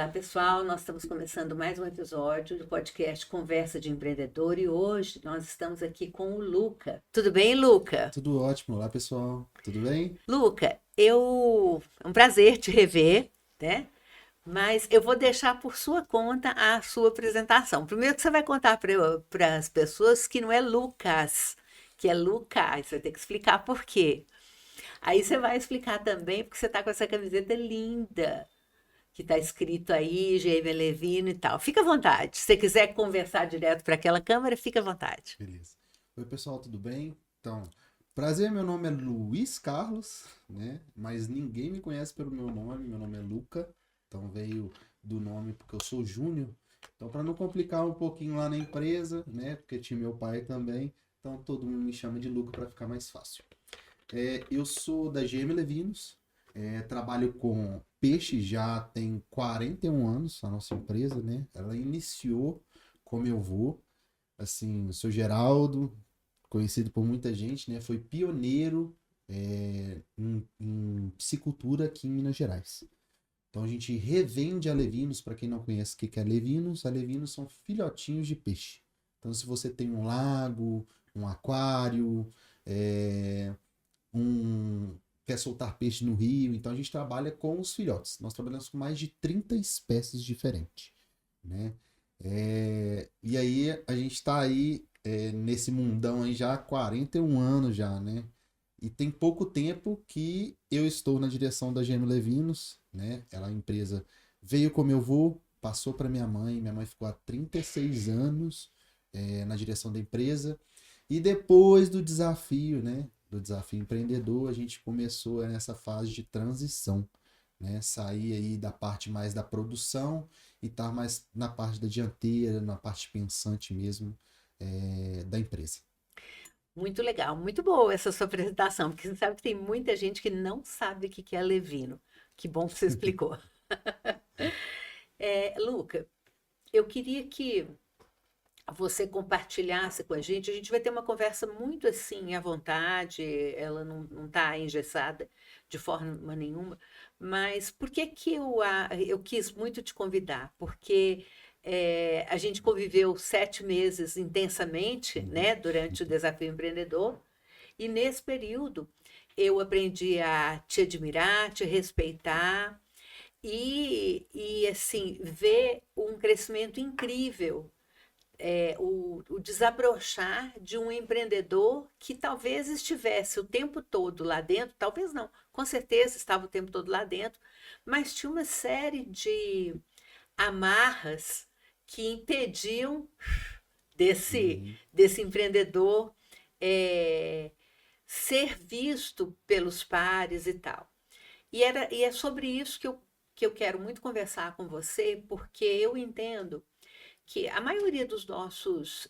Olá, pessoal. Nós estamos começando mais um episódio do podcast Conversa de Empreendedor e hoje nós estamos aqui com o Luca. Tudo bem, Luca? Tudo ótimo. Olá, pessoal. Tudo bem? Luca, é um prazer te rever, né? Mas eu vou deixar por sua conta a sua apresentação. Primeiro que você vai contar para as pessoas que não é Lucas, que é Lucas. Você vai ter que explicar por quê. Aí você vai explicar também porque você está com essa camiseta linda, que está escrito aí, Gêmea Levino e tal. Fica à vontade. Se você quiser conversar direto para aquela câmera, fica à vontade. Beleza. Oi, pessoal, tudo bem? Então, prazer, meu nome é Luiz Carlos, né? Mas ninguém me conhece pelo meu nome é Luca. Então veio do nome porque eu sou Júnior. Então, para não complicar um pouquinho lá na empresa, né? Porque tinha meu pai também. Então, todo mundo me chama de Luca para ficar mais fácil. Eu sou da GM Levinos, trabalho com peixe já tem 41 anos, a nossa empresa, né? Ela iniciou com meu avô, assim, sou Geraldo, conhecido por muita gente, né? Foi pioneiro em piscicultura aqui em Minas Gerais. Então a gente revende a Levinos, para quem não conhece o que é Levinos, a Levinos são filhotinhos de peixe. Então se você tem um lago, um aquário, é, quer soltar peixe no rio, então a gente trabalha com os filhotes. Nós trabalhamos com mais de 30 espécies diferentes, né? E aí a gente está aí nesse mundão aí já há 41 anos já, né? E tem pouco tempo que eu estou na direção da GM Levinos, né? Ela, a empresa veio com meu avô, passou para minha mãe ficou há 36 anos na direção da empresa. E depois do desafio, né? Do desafio empreendedor, a gente começou nessa fase de transição, né? Sair aí da parte mais da produção e estar mais na parte da dianteira, na parte pensante mesmo da empresa. Muito legal, muito boa essa sua apresentação, porque você sabe que tem muita gente que não sabe o que é Levino. Que bom que você explicou. Luca, eu queria que você compartilhasse com a gente. A gente vai ter uma conversa muito assim, à vontade, ela não está engessada de forma nenhuma. Mas por que que eu quis muito te convidar? Porque a gente conviveu 7 meses intensamente, Uhum. né, durante o Desafio Empreendedor, e nesse período eu aprendi a te admirar, te respeitar e assim, ver um crescimento incrível, o desabrochar de um empreendedor que talvez estivesse o tempo todo lá dentro, talvez não, com certeza estava o tempo todo lá dentro, mas tinha uma série de amarras que impediam desse, Uhum. desse empreendedor é, ser visto pelos pares e tal. E é sobre isso que eu quero muito conversar com você, porque eu entendo que a maioria dos nossos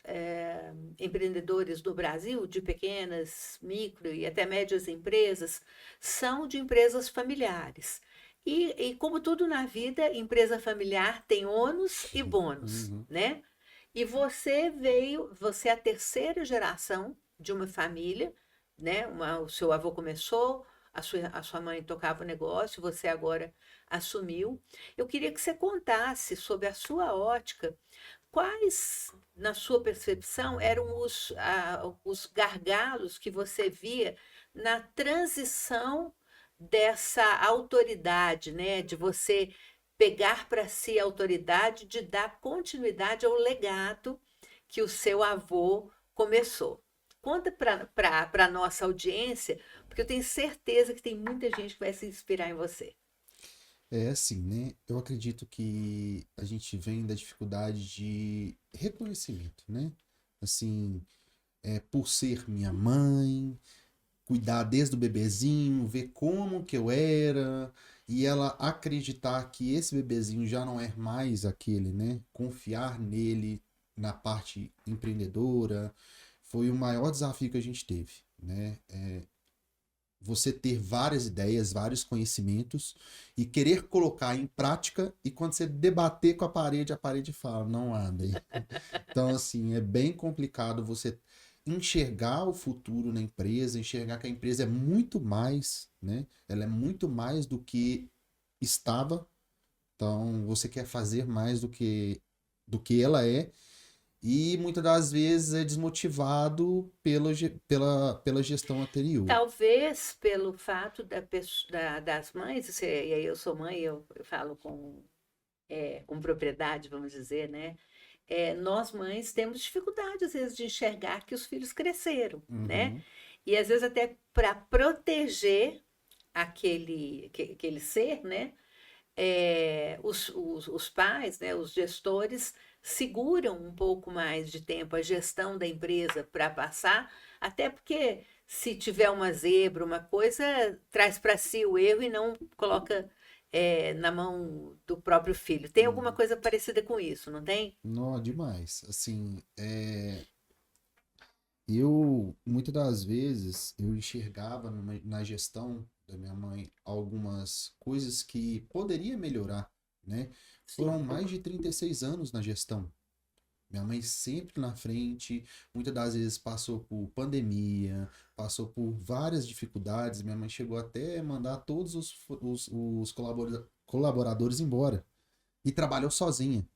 empreendedores do Brasil, de pequenas, micro e até médias empresas, são de empresas familiares. E como tudo na vida, empresa familiar tem ônus e bônus, Uhum. né? E você é a terceira geração de uma família, né? O seu avô começou, a sua mãe tocava o negócio, você agora assumiu. Eu queria que você contasse sobre a sua ótica. Quais, na sua percepção, eram os gargalos que você via na transição dessa autoridade, né? De você pegar para si a autoridade de dar continuidade ao legado que o seu avô começou. Conta para a nossa audiência, porque eu tenho certeza que tem muita gente que vai se inspirar em você. É assim, né? Eu acredito que a gente vem da dificuldade de reconhecimento, né? Assim, por ser minha mãe, cuidar desde o bebezinho, ver como que eu era, e ela acreditar que esse bebezinho já não é mais aquele, né? Confiar nele na parte empreendedora, foi o maior desafio que a gente teve, né? Você ter várias ideias, vários conhecimentos e querer colocar em prática e quando você debater com a parede fala, não abre. Então, assim, é bem complicado você enxergar o futuro na empresa, enxergar que a empresa é muito mais, né? Ela é muito mais do que estava. Então, você quer fazer mais do que ela é, e muitas das vezes é desmotivado pela gestão anterior. Talvez pelo fato das mães, e aí eu sou mãe, eu falo com propriedade, vamos dizer, né? Nós mães temos dificuldade, às vezes, de enxergar que os filhos cresceram, né? Uhum, E às vezes até para proteger aquele ser, né? Os pais, né, os gestores, seguram um pouco mais de tempo a gestão da empresa para passar, até porque se tiver uma zebra, uma coisa, traz para si o erro e não coloca na mão do próprio filho. Tem alguma uhum. coisa parecida com isso, não tem? Não, demais. Assim, eu, muitas das vezes, eu enxergava na gestão da minha mãe algumas coisas que poderia melhorar, né? Foram Sim, mais de 36 anos na gestão. Minha mãe sempre na frente, muitas das vezes passou por pandemia, passou por várias dificuldades. Minha mãe chegou até a mandar todos os colaboradores embora e trabalhou sozinha.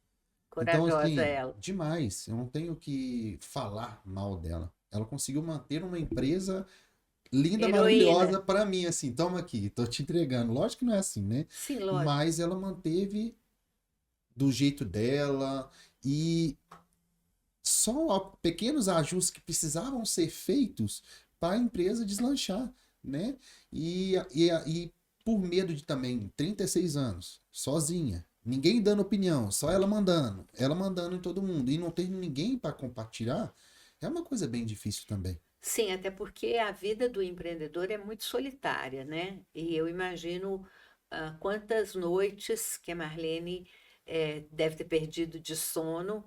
Então, corajosa assim, ela. demais. Eu não tenho que falar mal dela. Ela conseguiu manter uma empresa linda, Heroína. maravilhosa para mim, assim, toma aqui, tô te entregando. Lógico que não é assim, né? Sim, lógico. Mas ela manteve do jeito dela e só pequenos ajustes que precisavam ser feitos para a empresa deslanchar, né? E por medo de também 36 anos, sozinha, ninguém dando opinião, só ela mandando em todo mundo e não ter ninguém para compartilhar, é uma coisa bem difícil também. Sim, até porque a vida do empreendedor é muito solitária, né? E eu imagino quantas noites que a Marlene deve ter perdido de sono,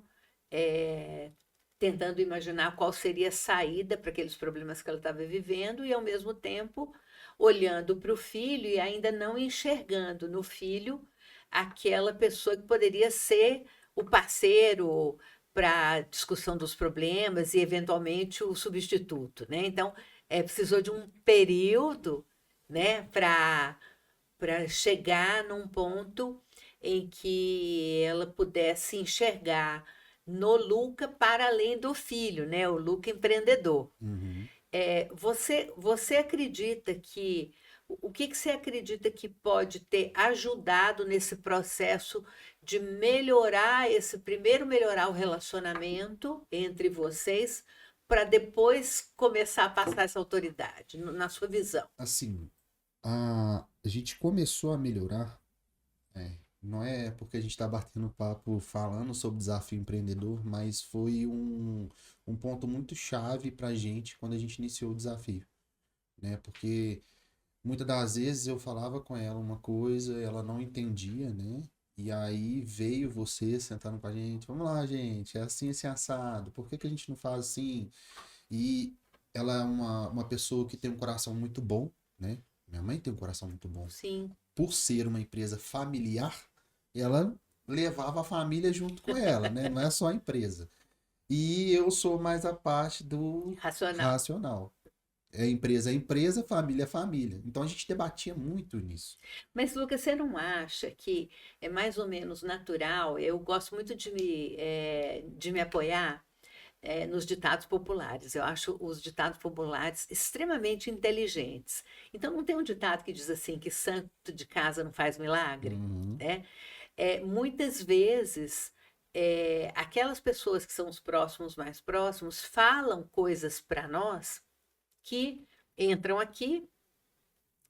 eh, tentando imaginar qual seria a saída para aqueles problemas que ela estava vivendo e, ao mesmo tempo, olhando para o filho e ainda não enxergando no filho aquela pessoa que poderia ser o parceiro para discussão dos problemas e, eventualmente, o substituto, né? Então, precisou de um período, né, para chegar num ponto em que ela pudesse enxergar no Luca para além do filho, né? O Luca empreendedor. Uhum. Você acredita que o que você acredita que pode ter ajudado nesse processo de melhorar primeiro melhorar o relacionamento entre vocês para depois começar a passar essa autoridade, na sua visão? Assim, a gente começou a melhorar. Não é porque a gente está batendo papo falando sobre desafio empreendedor, mas foi um ponto muito chave para a gente quando a gente iniciou o desafio, né? Porque muitas das vezes eu falava com ela uma coisa, ela não entendia, né? E aí veio você sentando com a gente, vamos lá, gente, é assim, assim, assado, por que que a gente não faz assim? E ela é uma pessoa que tem um coração muito bom, né? Minha mãe tem um coração muito bom. Sim, Por ser uma empresa familiar, ela levava a família junto com ela, né? Não é só a empresa. E eu sou mais a parte do racional. racional. É empresa, família é família. Então a gente debatia muito nisso. Mas, Lucas, você não acha que é mais ou menos natural? Eu gosto muito de me apoiar nos ditados populares. Eu acho os ditados populares extremamente inteligentes. Então, não tem um ditado que diz assim que santo de casa não faz milagre, Uhum, né? Muitas vezes, aquelas pessoas que são os próximos mais próximos falam coisas para nós que entram aqui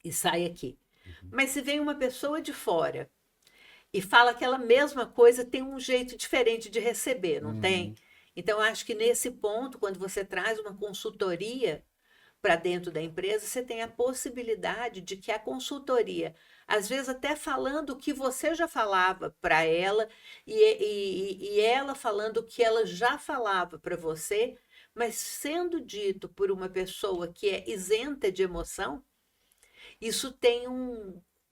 e saem aqui. uhum, Mas se vem uma pessoa de fora e fala aquela mesma coisa, tem um jeito diferente de receber, não tem? uhum. Então, acho que nesse ponto, quando você traz uma consultoria para dentro da empresa, você tem a possibilidade de que a consultoria, às vezes até falando o que você já falava para ela, e ela falando o que ela já falava para você, mas sendo dito por uma pessoa que é isenta de emoção, isso tem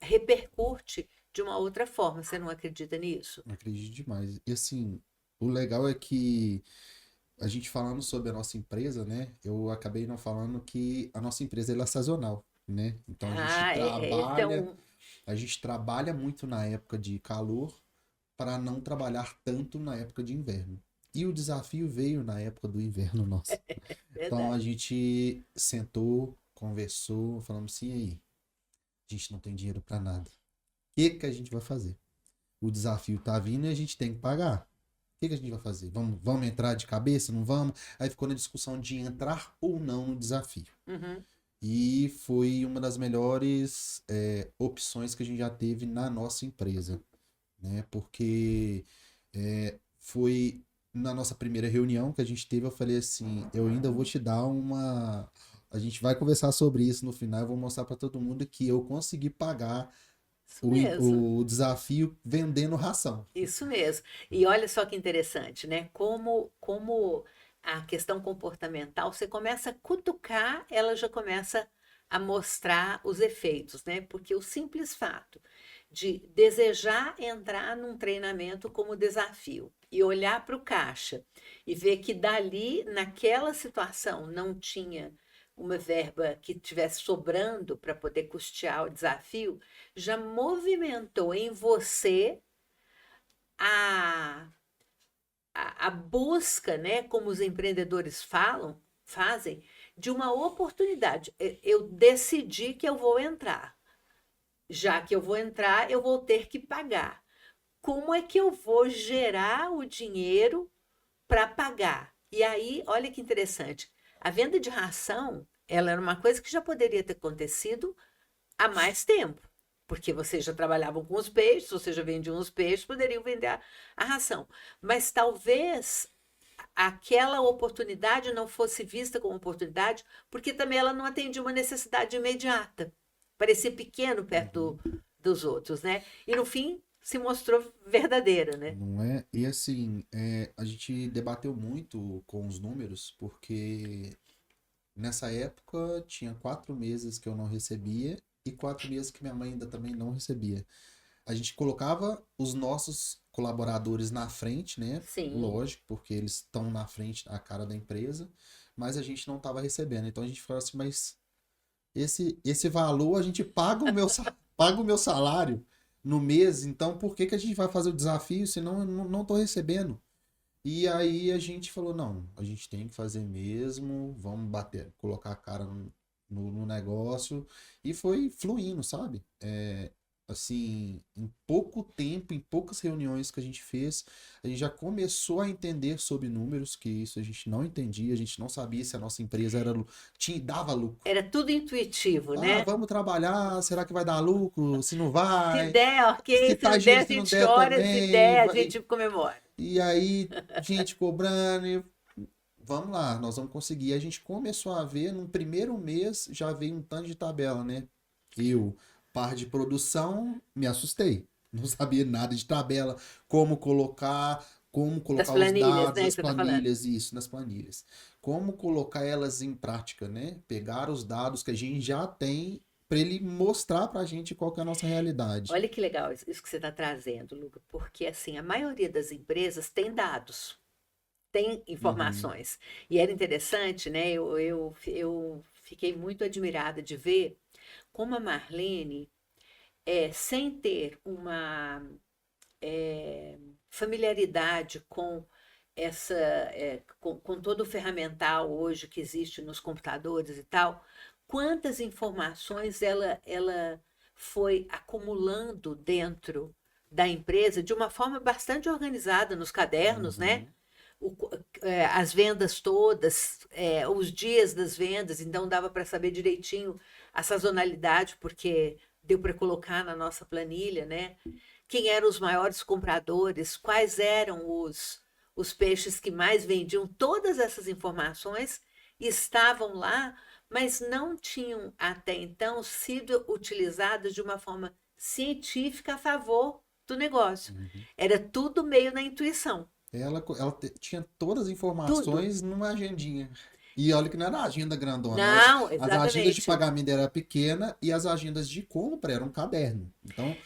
repercute de uma outra forma. Você não acredita nisso? Acredito demais. E assim, o legal é que a gente falando sobre a nossa empresa, né? Eu acabei não falando que a nossa empresa ela é sazonal, né? Então a gente Esse é trabalha um. A gente trabalha muito na época de calor para não trabalhar tanto na época de inverno. E o desafio veio na época do inverno nosso. Então a Verdade. gente sentou, conversou, falamos assim, e aí, a gente não tem dinheiro para nada. O que a gente vai fazer? O desafio tá vindo e a gente tem que pagar. O que a gente vai fazer? Vamos entrar de cabeça? Não vamos? Aí ficou na discussão de entrar ou não no desafio. Uhum. E foi uma das melhores opções que a gente já teve na nossa empresa, né? Porque foi na nossa primeira reunião que a gente teve, eu falei assim, eu ainda vou te dar uma... A gente vai conversar sobre isso no final, eu vou mostrar para todo mundo que eu consegui pagar Isso mesmo. o desafio vendendo ração. Isso mesmo. E olha só que interessante, né? Como a questão comportamental, você começa a cutucar, ela já começa a mostrar os efeitos, né? Porque o simples fato de desejar entrar num treinamento como desafio e olhar para o caixa e ver que dali, naquela situação, não tinha uma verba que tivesse sobrando para poder custear o desafio, já movimentou em você a, a busca, né, como os empreendedores fazem, de uma oportunidade. Eu decidi que eu vou entrar. Já que eu vou entrar, eu vou ter que pagar. Como é que eu vou gerar o dinheiro para pagar? E aí, olha que interessante. A venda de ração, ela era uma coisa que já poderia ter acontecido há mais tempo, porque vocês já trabalhavam com os peixes, vocês já vendiam os peixes, poderiam vender a ração. Mas talvez aquela oportunidade não fosse vista como oportunidade, porque também ela não atendia uma necessidade imediata. Parecia pequeno perto Uhum. dos outros, né? E no fim se mostrou verdadeira, né? Não é? E assim, a gente debateu muito com os números, porque nessa época tinha 4 meses que eu não recebia e 4 meses que minha mãe ainda também não recebia. A gente colocava os nossos colaboradores na frente, né? Sim, Lógico, porque eles estão na frente, a cara da empresa, mas a gente não estava recebendo. Então a gente falou assim, mas esse valor a gente paga paga o meu salário no mês, então por que a gente vai fazer o desafio se não tô recebendo? E aí a gente falou, não, a gente tem que fazer mesmo, vamos bater, colocar a cara no negócio. E foi fluindo, sabe? Assim, em pouco tempo, em poucas reuniões que a gente fez, a gente já começou a entender sobre números, que isso a gente não entendia, a gente não sabia se a nossa empresa dava lucro. era tudo intuitivo, Ah, né? vamos trabalhar, será que vai dar lucro? Se não Se vai? der, Se ok. Se tá não der, giro, a se não gente der chora. Se também. der, a gente comemora. E aí, gente cobrando, vamos lá, nós vamos conseguir. A gente começou a ver, no primeiro mês, já veio um tanto de tabela, né? Eu, par de produção, me assustei. Não sabia nada de tabela, como colocar, como Das colocar os planilhas, dados, né, que as você está falando. planilhas, isso, nas planilhas. Como colocar elas em prática, né? Pegar os dados que a gente já tem para ele mostrar para a gente qual que é a nossa realidade. Olha que legal isso que você está trazendo, Luca, porque assim, a maioria das empresas tem dados, tem Uhum, informações. E era interessante, né? Eu fiquei muito admirada de ver como a Marlene, sem ter uma familiaridade com com todo o ferramental hoje que existe nos computadores e tal, quantas informações ela foi acumulando dentro da empresa de uma forma bastante organizada nos cadernos, né? uhum. O, as vendas todas, os dias das vendas, então dava para saber direitinho a sazonalidade, porque deu para colocar na nossa planilha, né? Quem eram os maiores compradores, quais eram os peixes que mais vendiam, todas essas informações estavam lá, mas não tinham até então sido utilizadas de uma forma científica a favor do negócio. Uhum. Era tudo meio na intuição. Ela tinha todas as Tudo. informações numa agendinha. E olha que não era agenda grandona. Não, As agendas de exatamente. pagamento era pequena e as agendas de compra eram um caderno. Então,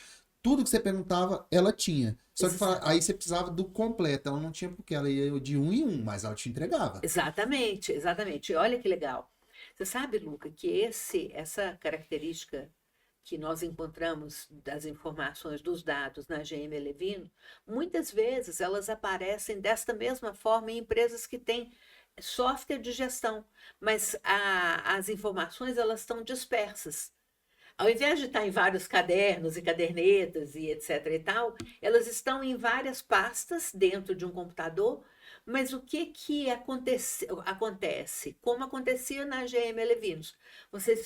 tudo que você perguntava, ela tinha. Só que Exa- aí você precisava do completo. Ela não tinha porque ela ia de um em um, mas ela te entregava. Exatamente, exatamente. E olha que legal. Você sabe, Luca, que essa característica que nós encontramos das informações dos dados na GM Levino, muitas vezes elas aparecem desta mesma forma em empresas que têm software de gestão, mas as informações elas estão dispersas. Ao invés de estar em vários cadernos e cadernetas e etc e tal, elas estão em várias pastas dentro de um computador, mas o que que acontece? Como acontecia na GM Levinos?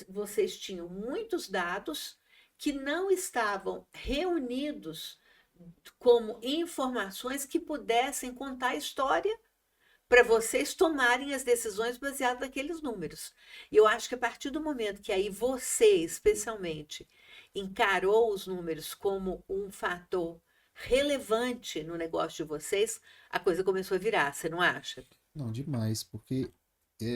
Vocês tinham muitos dados que não estavam reunidos como informações que pudessem contar a história para vocês tomarem as decisões baseadas naqueles números. E eu acho que a partir do momento que aí você, especialmente, encarou os números como um fator relevante no negócio de vocês, a coisa começou a virar, você não acha? Não, demais, porque pra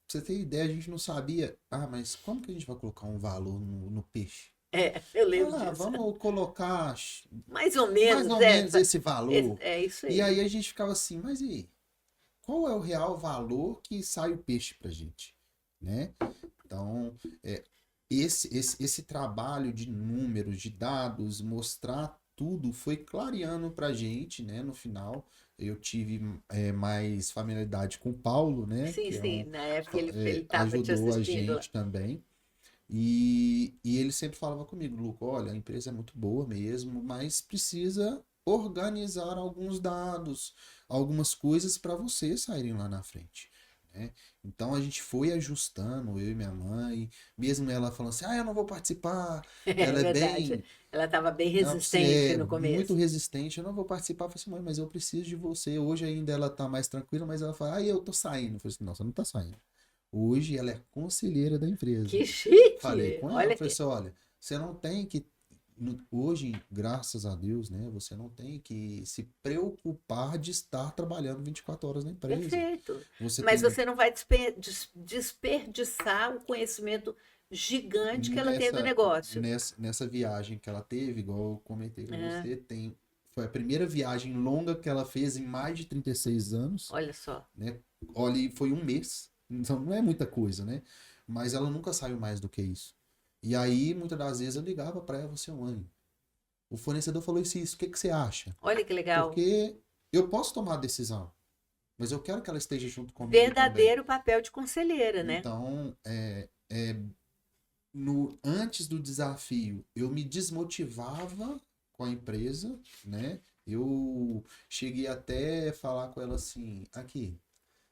você ter ideia, a gente não sabia. Ah, mas como que a gente vai colocar um valor no peixe? É, eu lembro Ah, disso. vamos colocar Mais ou mais menos, ou menos esse valor. é isso E aí. aí a gente ficava assim, mas e aí? Qual é o real valor que sai o peixe pra gente, né? Então, esse trabalho de números, de dados, mostrar tudo foi clareando pra gente, né? No final, eu tive mais familiaridade com o Paulo, né? Sim, Que é sim, na época ele estava te ajudou a assistindo lá. gente também. E ele sempre falava comigo, Luca, olha, a empresa é muito boa mesmo, mas precisa organizar alguns dados, algumas coisas para vocês saírem lá na frente, né? Então a gente foi ajustando, eu e minha mãe, mesmo ela falando assim, ah, eu não vou participar, É ela é verdade. bem, Ela estava bem ela resistente é no muito começo. resistente, eu não vou participar. Eu falei assim, mãe, mas eu preciso de você. Hoje ainda ela tá mais tranquila, mas ela fala, ah, eu tô saindo. Eu falei assim, não, você não tá saindo. Hoje ela é conselheira da empresa. Que Falei chique! com ela, Olha falei aqui. assim, olha, você não tem que hoje, graças a Deus, né, você não tem que se preocupar de estar trabalhando 24 horas na empresa. Perfeito. Você Mas tem você não vai desperdiçar o conhecimento gigante que ela tem do nessa negócio. nessa viagem que ela teve, igual eu comentei com É, você, tem foi a primeira viagem longa que ela fez em mais de 36 anos, olha só. né? Olha, e foi um mês, então não é muita coisa, né? Mas ela nunca saiu mais do que isso. E aí, muitas das vezes eu ligava para ela, você, mãe, o fornecedor falou isso, o que que você acha? Olha que legal. Porque eu posso tomar a decisão, mas eu quero que ela esteja junto comigo também. Verdadeiro papel de conselheira, né? Então, antes do desafio, eu me desmotivava com a empresa, né? Eu cheguei até a falar com ela assim, aqui,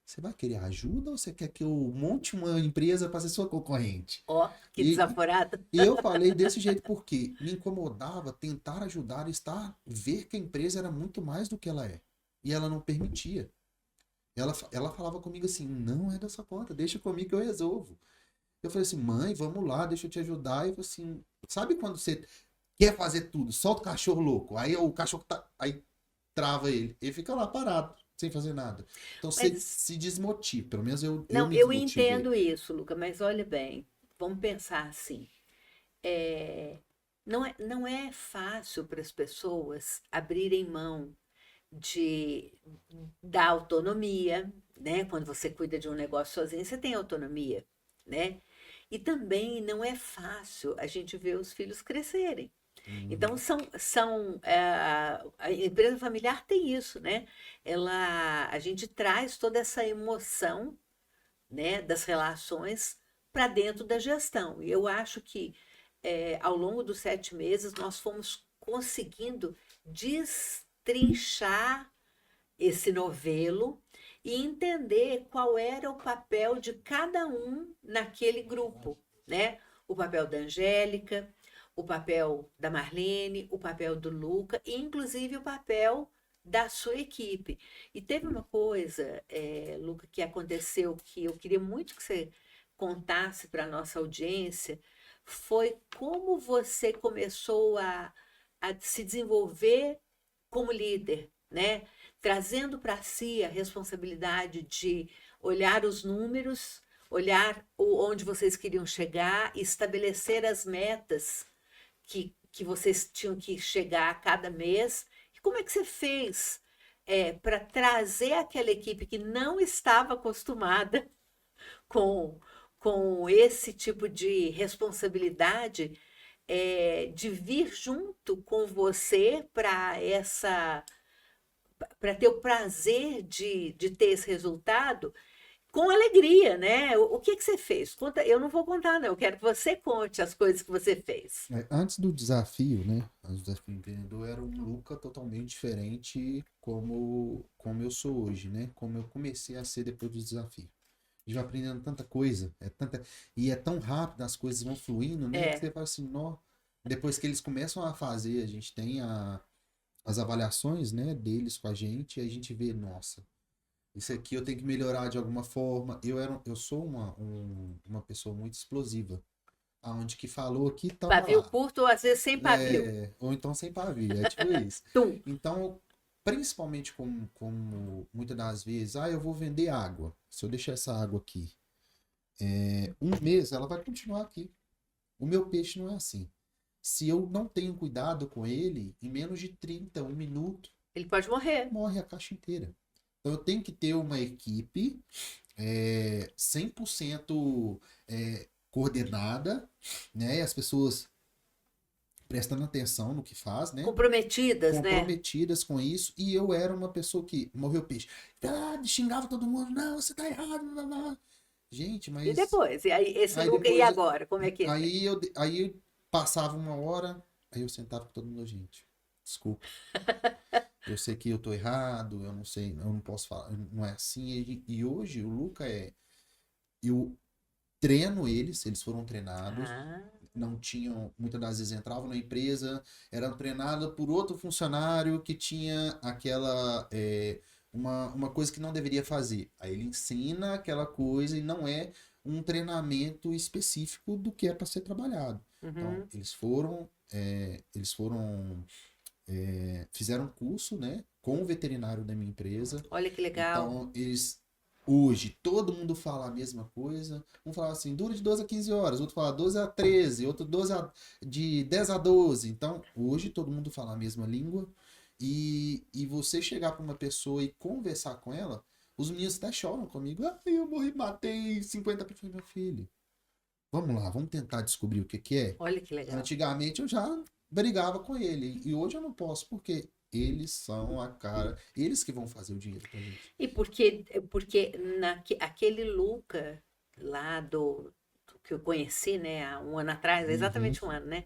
você vai querer ajuda ou você quer que eu monte uma empresa para ser sua concorrente? Ó, que E, desaforada. e eu falei desse jeito porque me incomodava tentar ajudar, ver que a empresa era muito mais do que ela é. E ela não permitia. Ela falava comigo assim, não é dessa conta, deixa comigo que eu resolvo. Eu falei assim, mãe, vamos lá, deixa eu te ajudar. E eu falei assim, sabe quando você quer fazer tudo, solta o cachorro louco, aí o cachorro aí trava ele fica lá parado, sem fazer nada. Então você Mas se desmotiva, pelo menos eu não, me eu desmotivei. entendo isso, Luca, mas olha bem, vamos pensar assim. É, não é fácil para as pessoas abrirem mão de, da autonomia, né? Quando você cuida de um negócio sozinho, você tem autonomia, né? E também não é fácil a gente ver os filhos crescerem. Então, Uhum. a empresa familiar tem isso, né? A gente traz toda essa emoção, né, das relações para dentro da gestão. E eu acho que ao longo dos 7 meses nós fomos conseguindo destrinchar esse novelo e entender qual era o papel de cada um naquele grupo, né? O papel da Angélica, o papel da Marlene, o papel do Luca e inclusive o papel da sua equipe. E teve uma coisa, Luca, que aconteceu que eu queria muito que você contasse para a nossa audiência, foi como você começou a se desenvolver como líder, né? Trazendo para si a responsabilidade de olhar os números, olhar onde vocês queriam chegar, estabelecer as metas que vocês tinham que chegar a cada mês. E como é que você fez para trazer aquela equipe que não estava acostumada com, com esse tipo de responsabilidade, de vir junto com você para ter o prazer de ter esse resultado com alegria, né? O que que você fez? Conta, eu não vou contar, não. Eu quero que você conte as coisas que você fez. Antes do desafio, né? Antes do desafio empreendedor, era um Luca totalmente diferente como eu sou hoje, né? Como eu comecei a ser depois do desafio. A gente vai aprendendo tanta coisa, e é tão rápido, as coisas vão fluindo, né? Que É, você fala assim, nó. Depois que eles começam a fazer, a gente tem as avaliações, né, deles com a gente, e a gente vê, nossa, isso aqui eu tenho que melhorar de alguma forma. Eu sou uma pessoa muito explosiva. Aonde que falou aqui, tava pavio lá. curto, às vezes sem pavio. Ou então sem pavio, é tipo isso. Tum. Então, principalmente como muitas das vezes, eu vou vender água. Se eu deixar essa água aqui, um mês ela vai continuar aqui. O meu peixe não é assim. Se eu não tenho cuidado com ele, em menos de 30 um minuto, Ele pode morrer. morre a caixa inteira. Então eu tenho que ter uma equipe 100% coordenada, né? E as pessoas prestando atenção no que faz, né? Comprometidas, né? Comprometidas com isso. E eu era uma pessoa que morreu peixe. Xingava todo mundo. Não, você tá errado. Blá, blá, blá. Gente, E mas... depois? E aí, esse Aí Luca, e depois... agora? Como é que é? Aí passava uma hora, aí eu sentava com todo mundo, gente. Desculpa. Eu sei que eu tô errado, eu não sei, eu não posso falar, não é assim. E hoje o Luca eu treino eles foram treinados, Ah, não tinham, muitas das vezes entravam na empresa, eram treinados por outro funcionário que tinha uma coisa que não deveria fazer. Aí ele ensina aquela coisa e não é um treinamento específico do que é para ser trabalhado. Então, uhum. fizeram um curso, né, com o veterinário da minha empresa. Olha que legal. Então, hoje, todo mundo fala a mesma coisa. Um fala assim, dura de 12 a 15 horas, outro fala 12 a 13, outro de 10 a 12. Então, hoje, todo mundo fala a mesma língua. E você chegar para uma pessoa e conversar com ela, os meninos até choram comigo. Eu morri, matei 50 pessoas. Meu filho, vamos lá, vamos tentar descobrir o que que é. Olha que legal. Antigamente eu já brigava com ele. E hoje eu não posso, porque eles são a cara. Eles que vão fazer o dinheiro pra gente. E porque aquele Luca lá do que eu conheci, né, há um ano atrás, Uhum, exatamente um ano, né?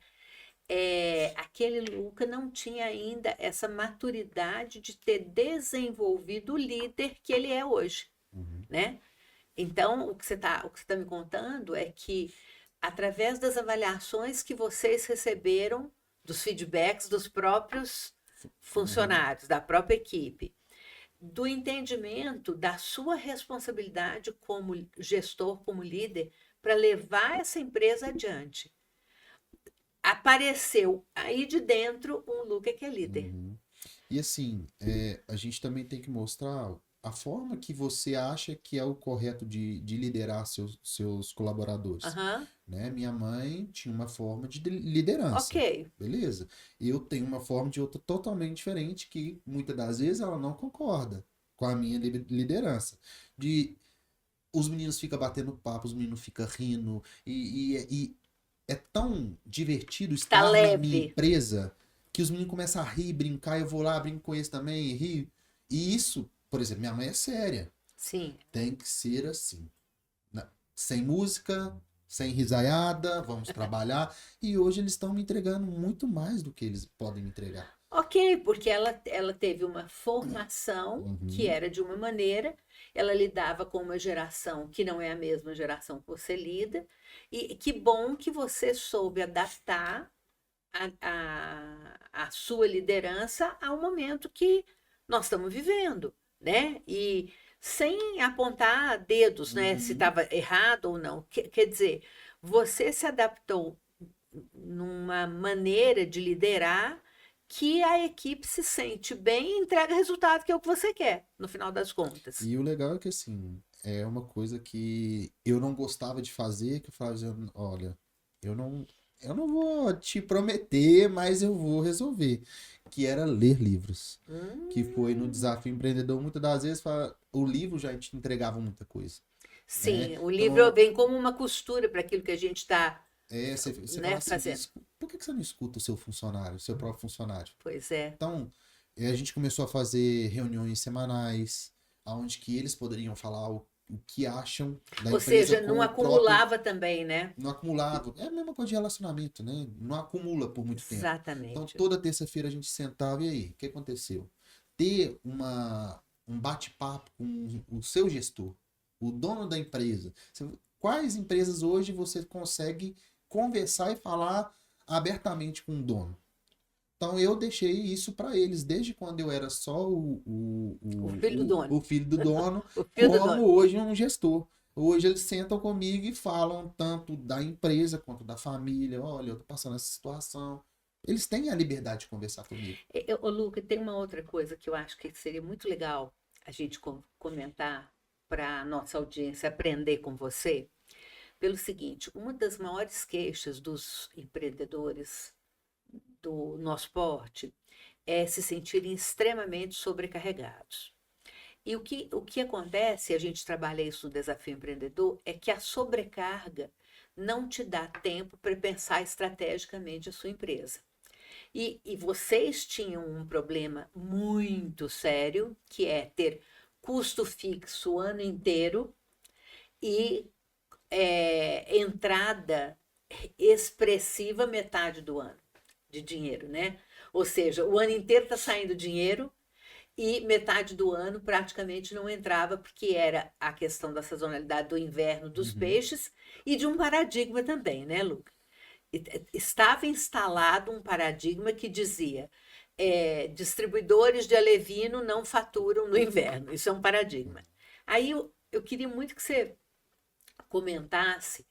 Aquele Luca não tinha ainda essa maturidade de ter desenvolvido o líder que ele é hoje, uhum, né? Então, o que você tá me contando é que, através das avaliações que vocês receberam, dos feedbacks dos próprios uhum. funcionários, da própria equipe, do entendimento da sua responsabilidade como gestor, como líder, para levar essa empresa adiante. Apareceu aí de dentro um Luca que é líder. Uhum. E assim, a gente também tem que mostrar a forma que você acha que é o correto de liderar seus colaboradores. Aham, Né? Minha mãe tinha uma forma de ok. liderança, beleza? Eu tenho uma forma de outra totalmente diferente que muitas das vezes ela não concorda com a minha liderança. De os meninos ficam batendo papo, os meninos ficam rindo, e é tão divertido Está estar na minha leve. empresa que os meninos começam a rir, brincar, eu vou lá, brinco com eles também, e rio. E isso, por exemplo, minha mãe é séria. Sim. Tem que ser assim. Sem música, sem risaiada, vamos trabalhar. E hoje eles estão me entregando muito mais do que eles podem me entregar. Ok, porque ela teve uma formação que Uhum, era de uma maneira, ela lidava com uma geração que não é a mesma geração que você lida, e que bom que você soube adaptar a sua liderança ao momento que nós estamos vivendo, né? E sem apontar dedos, né? Se uhum. estava errado ou não. Quer dizer, você se adaptou numa maneira de liderar que a equipe se sente bem e entrega resultado que é o que você quer, no final das contas. E o legal é que, assim, é uma coisa que eu não gostava de fazer, que eu falava assim, olha, eu não, eu não vou te prometer, mas eu vou resolver. Que era ler livros. Que foi no Hum, Desafio Empreendedor, muitas das vezes, o livro já te entregava muita coisa. né? Sim, o livro Então, vem como uma costura para aquilo que a gente está, você fala né, assim, fazendo. por que você não escuta o seu funcionário, o seu próprio funcionário? Pois é. Então, a gente começou a fazer reuniões semanais, onde que eles poderiam falar o que acham da Ou empresa seja, com não o próprio. acumulava também, né? Não acumulava. É a mesma coisa de relacionamento, né? Não acumula por muito tempo. Então, Exatamente. toda terça-feira a gente sentava e aí, o que aconteceu? Ter um bate-papo com o seu gestor, o dono da empresa. Quais empresas hoje você consegue conversar e falar abertamente com o dono? Então eu deixei isso para eles, desde quando eu era só O filho do dono. o filho do dono, O filho do como dono. hoje um gestor. Hoje eles sentam comigo e falam tanto da empresa quanto da família. Olha, eu tô passando essa situação. Eles têm a liberdade de conversar comigo. Ô, Luca, tem uma outra coisa que eu acho que seria muito legal a gente comentar para a nossa audiência aprender com você. Pelo seguinte, uma das maiores queixas dos empreendedores do nosso porte é se sentirem extremamente sobrecarregados. E o que acontece, a gente trabalha isso no Desafio Empreendedor, é que a sobrecarga não te dá tempo para pensar estrategicamente a sua empresa. E vocês tinham um problema muito sério, que é ter custo fixo o ano inteiro e entrada expressiva metade do ano de dinheiro, né? Ou seja, o ano inteiro está saindo dinheiro e metade do ano praticamente não entrava, porque era a questão da sazonalidade do inverno dos Uhum. peixes e de um paradigma também, né, Luca? Estava instalado um paradigma que dizia distribuidores de alevino não faturam no inverno. Isso é um paradigma. Aí eu queria muito que você comentasse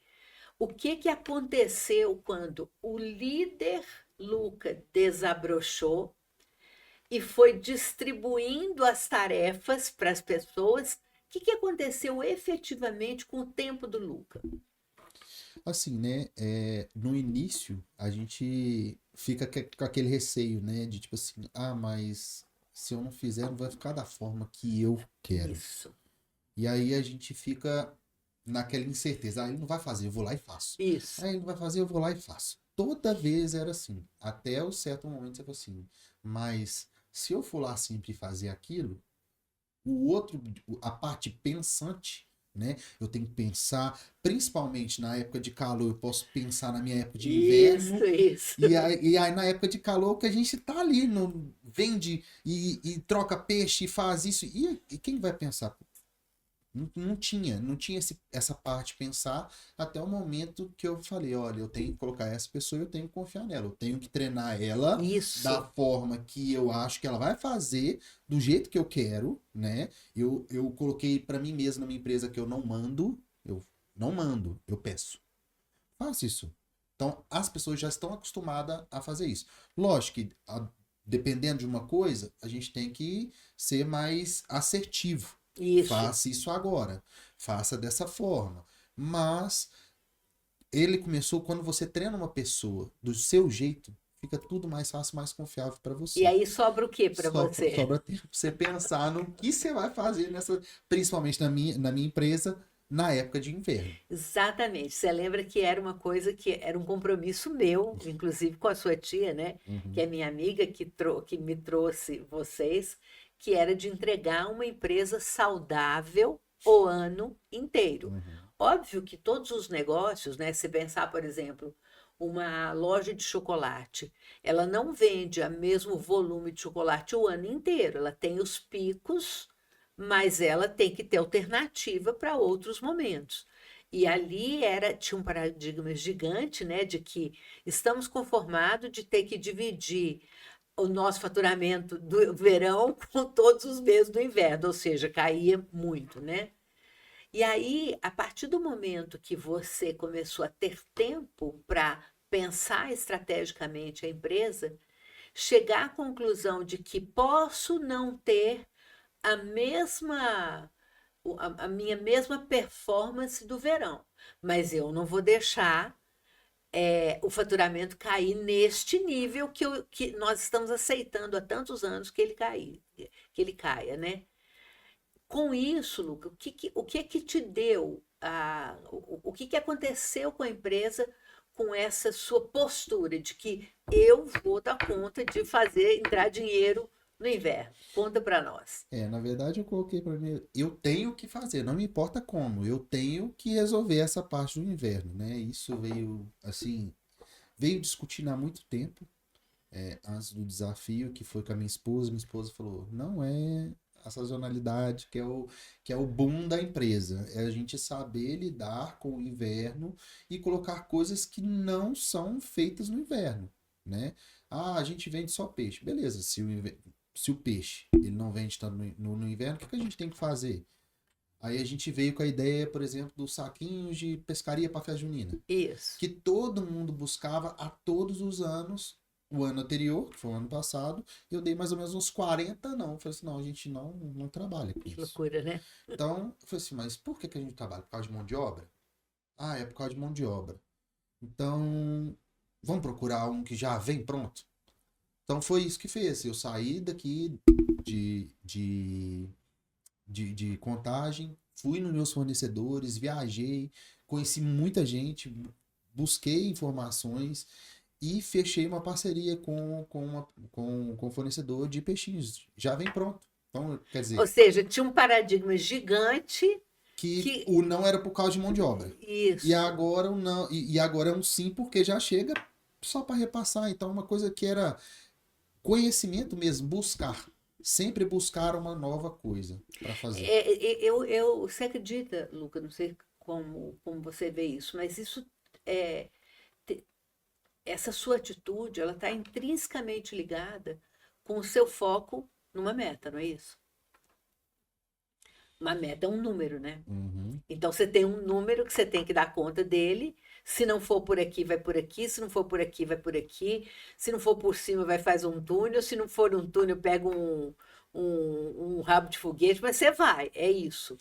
o que aconteceu quando o líder Luca desabrochou e foi distribuindo as tarefas para as pessoas. O que aconteceu efetivamente com o tempo do Luca? Assim, né? No início, a gente fica com aquele receio, né? De tipo assim, mas se eu não fizer, não vai ficar da forma que eu quero. Isso, E aí a gente fica naquela incerteza. Ah, ele não vai fazer, eu vou lá e faço. isso. Ah, ele não vai fazer, eu vou lá e faço. Toda vez era assim. Até o certo momento você falou assim. Mas se eu for lá sempre fazer aquilo, o outro, a parte pensante, né? Eu tenho que pensar, principalmente na época de calor, eu posso pensar na minha época de Isso, inverno. isso. E aí na época de calor que a gente tá ali, vende e troca peixe e faz isso. E quem vai pensar? Não tinha essa parte de pensar até o momento que eu falei, olha, eu tenho que colocar essa pessoa, eu tenho que confiar nela, eu tenho que treinar ela da Isso. forma que eu acho que ela vai fazer, do jeito que eu quero, né? Eu coloquei para mim mesmo na minha empresa que eu não mando, eu peço. Faça isso. Então, as pessoas já estão acostumadas a fazer isso. Lógico que, dependendo de uma coisa, a gente tem que ser mais assertivo. Isso. Faça isso agora. Faça dessa forma. Mas ele começou quando você treina uma pessoa do seu jeito, fica tudo mais fácil, mais confiável para E você. aí sobra o que para você? Sobra tempo pra você pensar no que você vai fazer principalmente na minha empresa, na época de inverno. Exatamente. Você lembra que era uma coisa que era um compromisso meu, inclusive com a sua tia, né? Que Uhum, é minha amiga que me trouxe vocês, que era de entregar uma empresa saudável o ano inteiro. uhum, Óbvio que todos os negócios, né? Se pensar, por exemplo, uma loja de chocolate, ela não vende o mesmo volume de chocolate o ano inteiro. Ela tem os picos, mas ela tem que ter alternativa para outros momentos. E ali tinha um paradigma gigante, né, de que estamos conformados de ter que dividir o nosso faturamento do verão com todos os meses do inverno, ou seja, caía muito, né? E aí, a partir do momento que você começou a ter tempo para pensar estrategicamente a empresa, chegar à conclusão de que posso não ter a mesma a minha mesma performance do verão, mas eu não vou deixar o faturamento cair neste nível que nós estamos aceitando há tantos anos que ele caia, né? Com isso, Luca, o que é que te deu, o que que aconteceu com a empresa com essa sua postura de que eu vou dar conta de fazer entrar dinheiro no inverno? Conta para nós. Na verdade eu coloquei para mim, eu tenho que fazer, não me importa como, eu tenho que resolver essa parte do inverno, né? Isso veio, assim, veio discutindo há muito tempo, antes do desafio, que foi com a minha esposa falou, não é a sazonalidade que é o boom da empresa, é a gente saber lidar com o inverno e colocar coisas que não são feitas no inverno, né? Ah, a gente vende só peixe, beleza, se o peixe ele não vende tanto no inverno, o que que a gente tem que fazer? Aí a gente veio com a ideia, por exemplo, dos saquinhos de pescaria para festa junina, Isso. que todo mundo buscava a todos os anos. O ano anterior, que foi o ano passado, eu dei mais ou menos uns 40 não. Eu falei assim, não, a gente não trabalha com Que isso. loucura, né? Então, eu falei assim, mas por que a gente trabalha? Por causa de mão de obra? Ah, é por causa de mão de obra. Então, vamos procurar um que já vem pronto? Então foi isso que fez. Eu saí daqui de, de, de Contagem, fui nos meus fornecedores, viajei, conheci muita gente, busquei informações e fechei uma parceria com um fornecedor de peixinhos. Já vem pronto. Então, quer Ou dizer, seja, tinha um paradigma gigante que que o não era por causa de mão de obra. E isso. agora o não, e agora é um sim porque já chega só para repassar. Então, uma coisa que era conhecimento mesmo, buscar. Sempre buscar uma nova coisa para fazer. Você acredita, Luca, não sei como você vê isso, mas isso é, te- essa sua atitude, ela está intrinsecamente ligada com o seu foco numa meta, não é isso? Uma meta é um número, né? Uhum. Então você tem um número que você tem que dar conta dele. Se não for por aqui, vai por aqui. Se não for por aqui, vai por aqui. Se não for por cima, vai fazer um túnel. Se não for um túnel, pega um rabo de foguete. Mas você vai, é isso.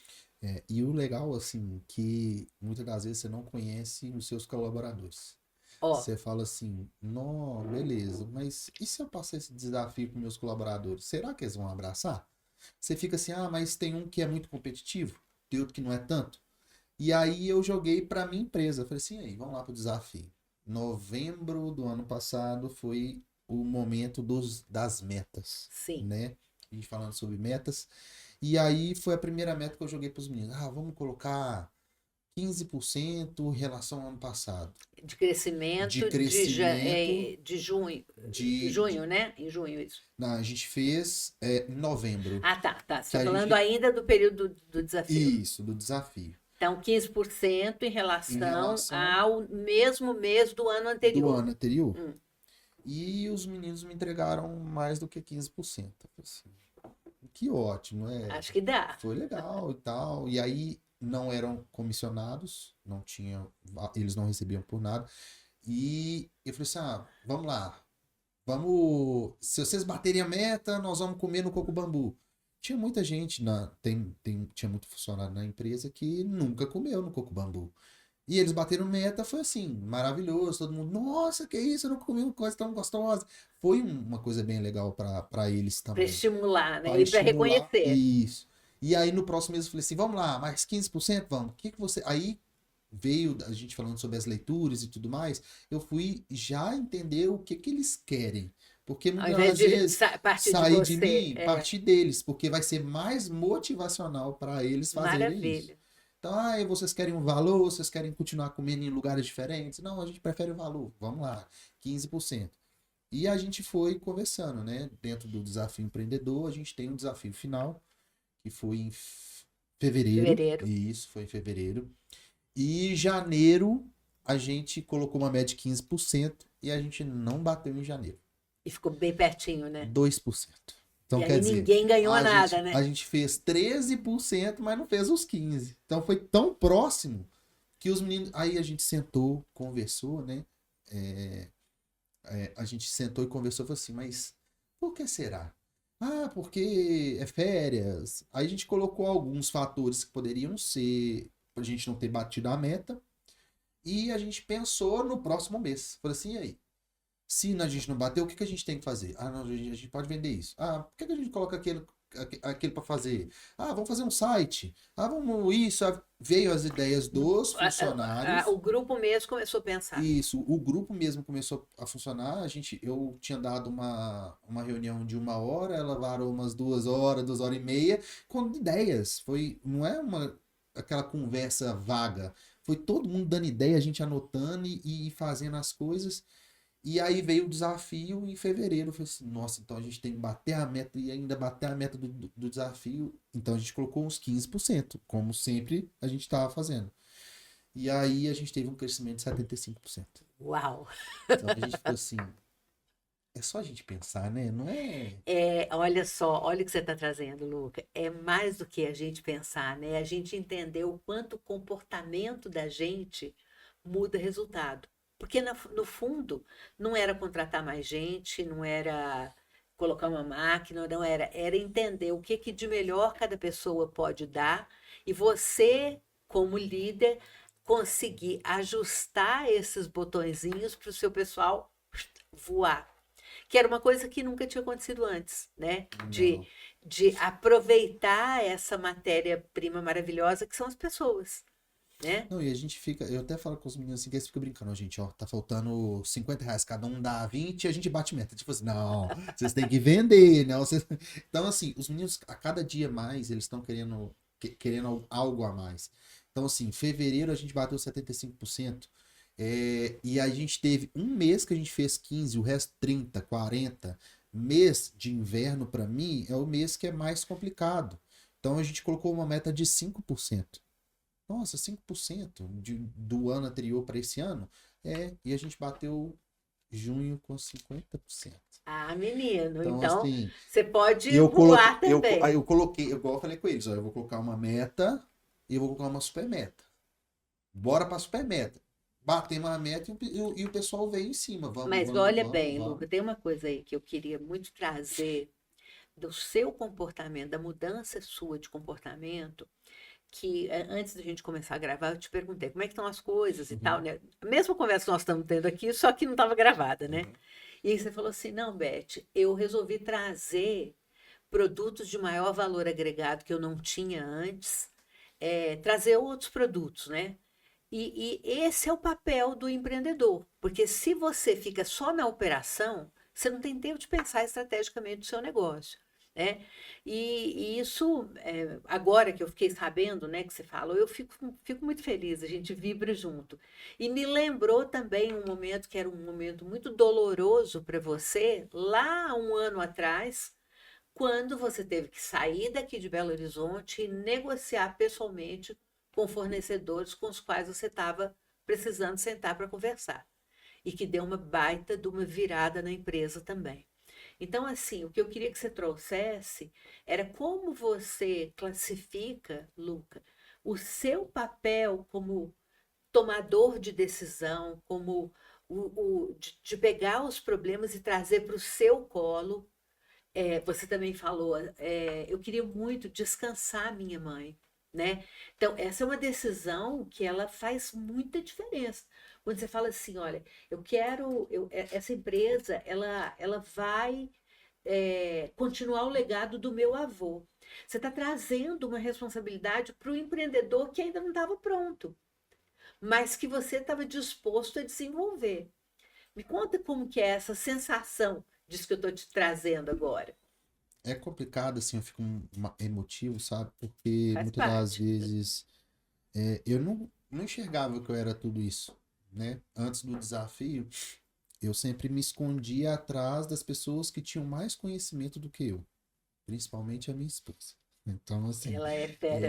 E o legal, assim, que muitas das vezes você não conhece os seus colaboradores. Ó, Você fala assim, não, beleza, mas e se eu passar esse desafio para meus colaboradores? Será que eles vão abraçar? Você fica assim, ah, mas tem um que é muito competitivo, tem outro que não é tanto. E aí eu joguei para minha empresa. Falei assim, aí, vamos lá pro desafio. Novembro do ano passado foi o momento das metas, sim. né? A gente falando sobre metas. E aí foi a primeira meta que eu joguei para os meninos. Ah, vamos colocar 15% em relação ao ano passado. De De crescimento crescimento de junho. de Junho, né? Em junho, isso. não, a gente fez em novembro. Ah, tá, tá. Você Que está a falando gente. ainda do período do desafio. Isso, do desafio. Então, 15% em Em relação relação ao mesmo mês do ano do anterior. ano anterior. Hum. E os meninos me entregaram mais do que 15%. Eu falei assim, que ótimo, Acho que dá. foi legal e tal. E aí não eram comissionados, não tinha, eles não recebiam por nada. E eu falei assim, ah, vamos lá, vamos, se vocês baterem a meta, nós vamos comer no coco bambu. Tinha muita gente, tinha muito funcionário na empresa que nunca comeu no coco bambu. E eles bateram meta, foi assim, maravilhoso, todo mundo, nossa, que isso, eu não comi uma coisa tão gostosa. Foi uma coisa bem legal para eles Para também, estimular, né? para E para estimular reconhecer. isso. E aí no próximo mês eu falei assim, vamos lá, mais 15%, vamos. O que que você... Aí veio a gente falando sobre as leituras e tudo mais, eu fui já entender o que que eles querem. Porque Ao muitas invés das de vezes partir de sair de você. mim, É, partir deles, porque vai ser mais motivacional para eles fazerem isso. maravilha. Então, ah, vocês querem um valor, vocês querem continuar comendo em lugares diferentes? Não, a gente prefere o valor. Vamos lá, 15%. E a gente foi conversando, né? Dentro do desafio empreendedor, a gente tem um desafio final, que foi em fevereiro. Fevereiro. Isso, foi em fevereiro. E em janeiro, a gente colocou uma média de 15% e a gente não bateu em janeiro. E ficou bem pertinho, né? 2%. Então, E quer aí dizer, ninguém ganhou a nada, gente, né? a gente fez 13%, mas não fez os 15%. Então, foi tão próximo que os meninos... Aí a gente sentou, conversou, né? A gente sentou e conversou e falou assim, mas por que será? Ah, porque é férias. Aí a gente colocou alguns fatores que poderiam ser pra gente não ter batido a meta. E a gente pensou no próximo mês. Falei assim, e aí? Se a gente não bater, o que que a gente tem que fazer? Ah, não, a gente pode vender isso. Ah, por que que a gente coloca aquele para fazer. Ah, vamos fazer um site. Ah, vamos isso. Veio as ideias dos funcionários. O grupo mesmo começou a pensar. Isso, o grupo mesmo começou a funcionar. Eu tinha dado uma reunião de 1 hora, ela varou umas 2 horas, 2 horas e meia, com ideias. Não é aquela conversa vaga. Foi todo mundo dando ideia, a gente anotando e fazendo as coisas. E aí veio o desafio em fevereiro. Eu falei assim, nossa, então a gente tem que bater a meta e ainda bater a meta do desafio. Então a gente colocou uns 15%, como sempre a gente estava fazendo. E aí a gente teve um crescimento de 75%. Uau! Então a gente ficou assim, é só a gente pensar, né? Não é. Olha só, olha o que você está trazendo, Luca. É mais do que a gente pensar, né? A gente entender o quanto o comportamento da gente muda resultado. Porque no fundo não era contratar mais gente, não era colocar uma máquina, não era, era entender o que que de melhor cada pessoa pode dar e você, como líder, conseguir ajustar esses botõezinhos para o seu pessoal voar, que era uma coisa que nunca tinha acontecido antes, né? Não. De aproveitar essa matéria-prima maravilhosa que são as pessoas, né? Não, e a gente fica. Eu até falo com os meninos assim que eles ficam brincando, ó, gente, ó, tá faltando R$ 50, cada um dá 20 e a gente bate meta. Tipo assim, não, vocês têm que vender, não. Então, assim, os meninos, a cada dia mais, eles estão querendo algo a mais. Então, assim, em fevereiro a gente bateu 75%. E a gente teve um mês que a gente fez 15, o resto 30, 40. Mês de inverno, para mim, é o mês que é mais complicado. Então a gente colocou uma meta de 5%. Nossa, 5% do ano anterior para esse ano? E a gente bateu junho com 50%. Ah, menino, Então, então assim, você pode eu coloquei, voar também. eu coloquei, igual eu falei com eles, ó, eu vou colocar uma meta e eu vou colocar uma super meta. Bora pra super meta. Batemos a meta e o pessoal veio em cima. Vamos, Mas vamos, olha vamos, bem, Luca, vamos. tem uma coisa aí que eu queria muito trazer do seu comportamento, da mudança sua de comportamento, que antes da gente começar a gravar, eu te perguntei como é que estão as coisas e tal, Uhum, né? A mesma conversa que nós estamos tendo aqui, só que não estava gravada, né? uhum, E aí você falou assim, não, Beth, eu resolvi trazer produtos de maior valor agregado que eu não tinha antes, trazer outros produtos, né? E esse é o papel do empreendedor, porque se você fica só na operação, você não tem tempo de pensar estrategicamente no seu negócio, né? E isso, agora que eu fiquei sabendo, né, que você falou, eu fico muito feliz, a gente vibra junto. E me lembrou também um momento que era um momento muito doloroso para você, lá há um ano atrás, quando você teve que sair daqui de Belo Horizonte e negociar pessoalmente com fornecedores com os quais você estava precisando sentar para conversar. E que deu uma baita de uma virada na empresa também. Então, assim, o que eu queria que você trouxesse era como você classifica, Luca, o seu papel como tomador de decisão, como de pegar os problemas e trazer para o seu colo. Você também falou, eu queria muito descansar minha mãe, né? Então, essa é uma decisão que ela faz muita diferença. Quando você fala assim, olha, essa empresa, ela vai continuar o legado do meu avô. Você está trazendo uma responsabilidade para o empreendedor que ainda não estava pronto, mas que você estava disposto a desenvolver. Me conta como que é essa sensação disso que eu estou te trazendo agora. É complicado, assim, eu fico emotivo, sabe? Porque Faz muitas das parte. vezes eu não enxergava que eu era tudo isso, né? Antes do desafio, eu sempre me escondia atrás das pessoas que tinham mais conhecimento do que eu, principalmente a minha esposa. Então, assim, Ela é minha fera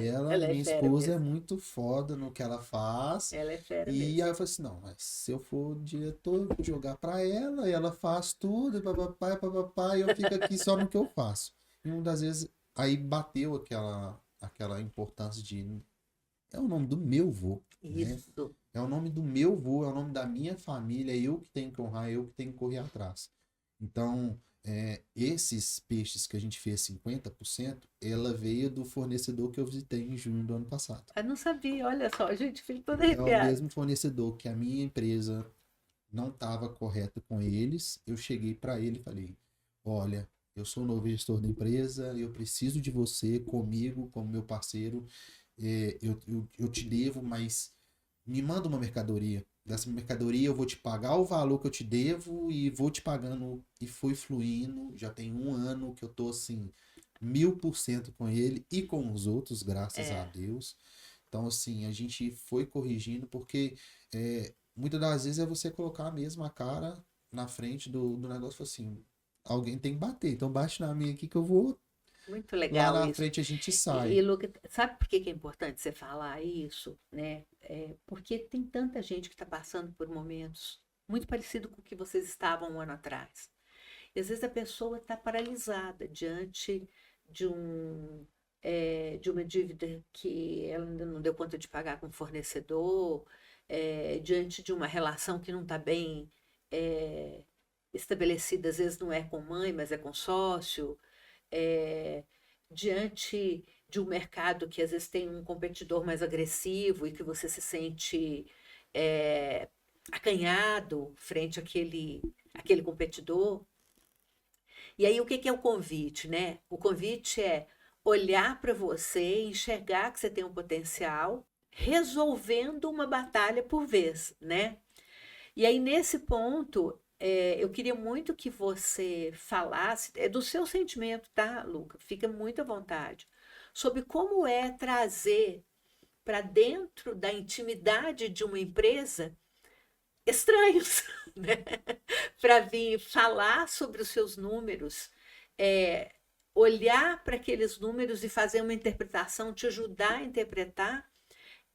esposa é mesmo. muito foda no que ela faz. Ela é fera E mesmo. aí eu falei assim, não, mas se eu for diretor, eu vou jogar pra ela, e ela faz tudo, e papapá, e eu fico aqui só no que eu faço. E uma das vezes, aí bateu aquela importância de, é o nome do meu vô, né? Isso. É o nome do meu vô, é o nome da minha família, é eu que tenho que honrar, é eu que tenho que correr atrás. Então, esses peixes que a gente fez 50%, ela veio do fornecedor que eu visitei em junho do ano passado. Eu não sabia, olha só, gente, fico toda É o arrepiada. mesmo fornecedor que a minha empresa não estava correta com eles. Eu cheguei para ele e falei: olha, eu sou o novo gestor da empresa, eu preciso de você comigo, como meu parceiro, eu te devo, mas me manda uma mercadoria. Dessa mercadoria eu vou te pagar o valor que eu te devo e vou te pagando. E foi fluindo. Já tem 1 ano que eu tô assim, 1000% com ele e com os outros, graças a É, Deus. Então, assim, a gente foi corrigindo porque muitas das vezes é você colocar mesmo a cara na frente do negócio e falar assim, alguém tem que bater, então bate na minha aqui que eu vou, muito lá legal na isso. frente a gente E, sai. Luca, sabe por que que é importante você falar isso, né? Porque tem tanta gente que está passando por momentos muito parecido com o que vocês estavam 1 ano atrás. E às vezes a pessoa está paralisada diante de de uma dívida que ela ainda não deu conta de pagar com o fornecedor, diante de uma relação que não está bem é, estabelecida, às vezes não é com mãe, mas é com sócio, é, diante de um mercado que às vezes tem um competidor mais agressivo e que você se sente é, acanhado frente àquele competidor. E aí, o que que é o convite, né? O convite é olhar para você, enxergar que você tem um potencial, resolvendo uma batalha por vez, né? E aí, nesse ponto, eu queria muito que você falasse, do seu sentimento, tá, Luca? Fica muito à vontade, sobre como é trazer para dentro da intimidade de uma empresa estranhos, né? Para vir falar sobre os seus números, é, olhar para aqueles números e fazer uma interpretação, te ajudar a interpretar